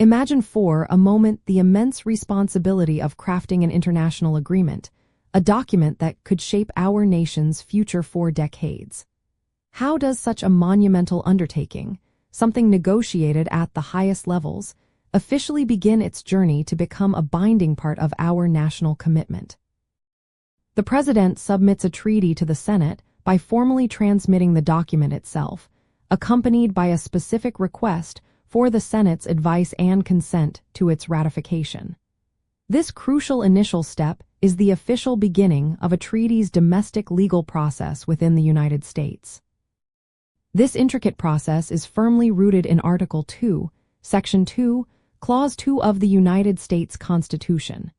Imagine for a moment the immense responsibility of crafting an international agreement, a document that could shape our nation's future for decades. How does such a monumental undertaking, something negotiated at the highest levels, officially begin its journey to become a binding part of our national commitment? The President submits a treaty to the Senate by formally transmitting the document itself, accompanied by a specific request for the Senate's advice and consent to its ratification. This crucial initial step is the official beginning of a treaty's domestic legal process within the United States. This intricate process is firmly rooted in Article 2, Section 2, Clause 2 of the United States Constitution.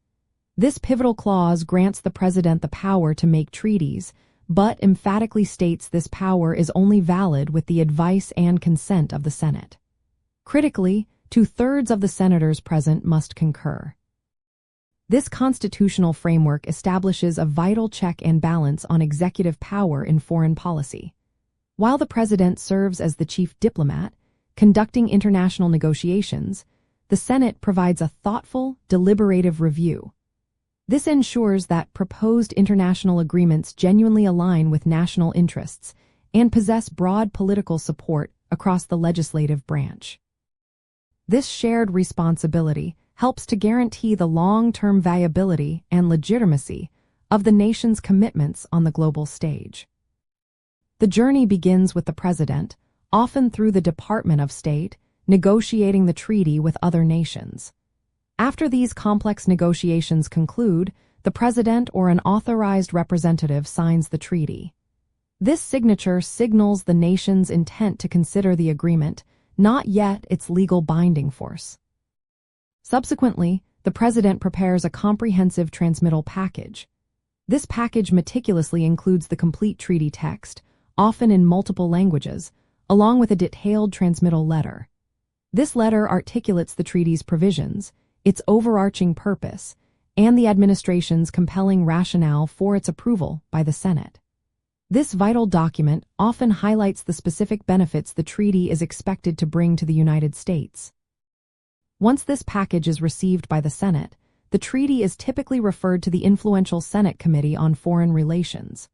This pivotal clause grants the President the power to make treaties, but emphatically states this power is only valid with the advice and consent of the Senate. Critically, 2/3 of the senators present must concur. This constitutional framework establishes a vital check and balance on executive power in foreign policy. While the President serves as the chief diplomat, conducting international negotiations, the Senate provides a thoughtful, deliberative review. This ensures that proposed international agreements genuinely align with national interests and possess broad political support across the legislative branch. This shared responsibility helps to guarantee the long-term viability and legitimacy of the nation's commitments on the global stage. The journey begins with the President, often through the Department of State, negotiating the treaty with other nations. After these complex negotiations conclude, the President or an authorized representative signs the treaty. This signature signals the nation's intent to consider the agreement, not yet its legal binding force. Subsequently, the President prepares a comprehensive transmittal package. This package meticulously includes the complete treaty text, often in multiple languages, along with a detailed transmittal letter. This letter articulates the treaty's provisions, its overarching purpose, and the administration's compelling rationale for its approval by the Senate. This vital document often highlights the specific benefits the treaty is expected to bring to the United States. Once this package is received by the Senate, the treaty is typically referred to the influential Senate Committee on Foreign Relations.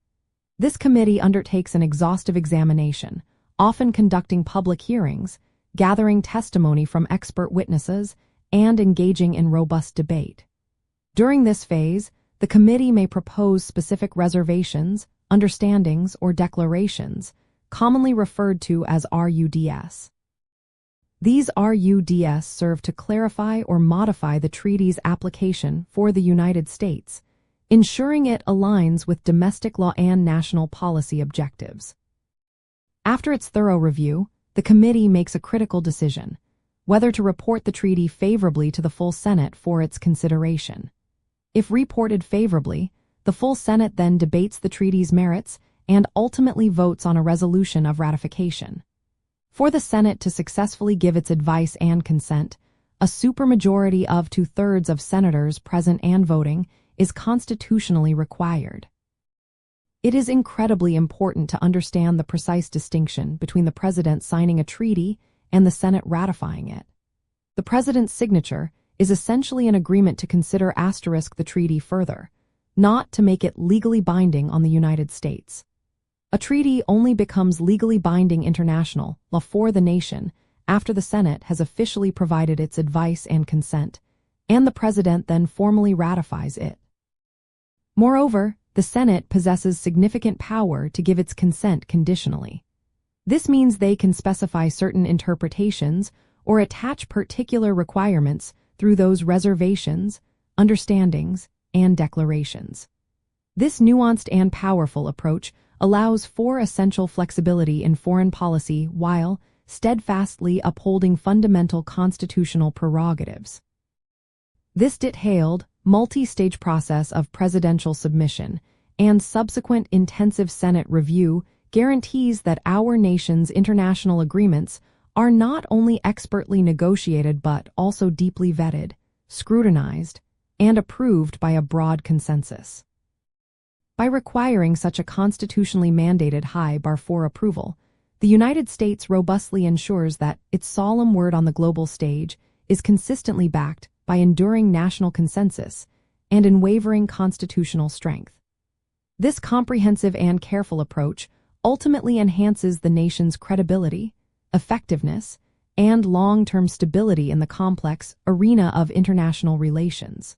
This committee undertakes an exhaustive examination, often conducting public hearings, gathering testimony from expert witnesses, and engaging in robust debate. During this phase, the committee may propose specific reservations, understandings, or declarations, commonly referred to as RUDS. These RUDS serve to clarify or modify the treaty's application for the United States, ensuring it aligns with domestic law and national policy objectives. After its thorough review, the committee makes a critical decision, whether to report the treaty favorably to the full Senate for its consideration. If reported favorably, the full Senate then debates the treaty's merits and ultimately votes on a resolution of ratification. For the Senate to successfully give its advice and consent, a supermajority of 2/3 of senators present and voting is constitutionally required. It is incredibly important to understand the precise distinction between the President signing a treaty and the Senate ratifying it. The President's signature is essentially an agreement to consider the treaty further, not to make it legally binding on the United States. A treaty only becomes legally binding international law for the nation after the Senate has officially provided its advice and consent, and the President then formally ratifies it. Moreover, the Senate possesses significant power to give its consent conditionally. This means they can specify certain interpretations or attach particular requirements through those reservations, understandings, and declarations. This nuanced and powerful approach allows for essential flexibility in foreign policy while steadfastly upholding fundamental constitutional prerogatives. This detailed, multi-stage process of presidential submission and subsequent intensive Senate review guarantees that our nation's international agreements are not only expertly negotiated but also deeply vetted, scrutinized, and approved by a broad consensus. By requiring such a constitutionally mandated high bar for approval, the United States robustly ensures that its solemn word on the global stage is consistently backed by enduring national consensus and unwavering constitutional strength. This comprehensive and careful approach ultimately enhances the nation's credibility, effectiveness, and long-term stability in the complex arena of international relations.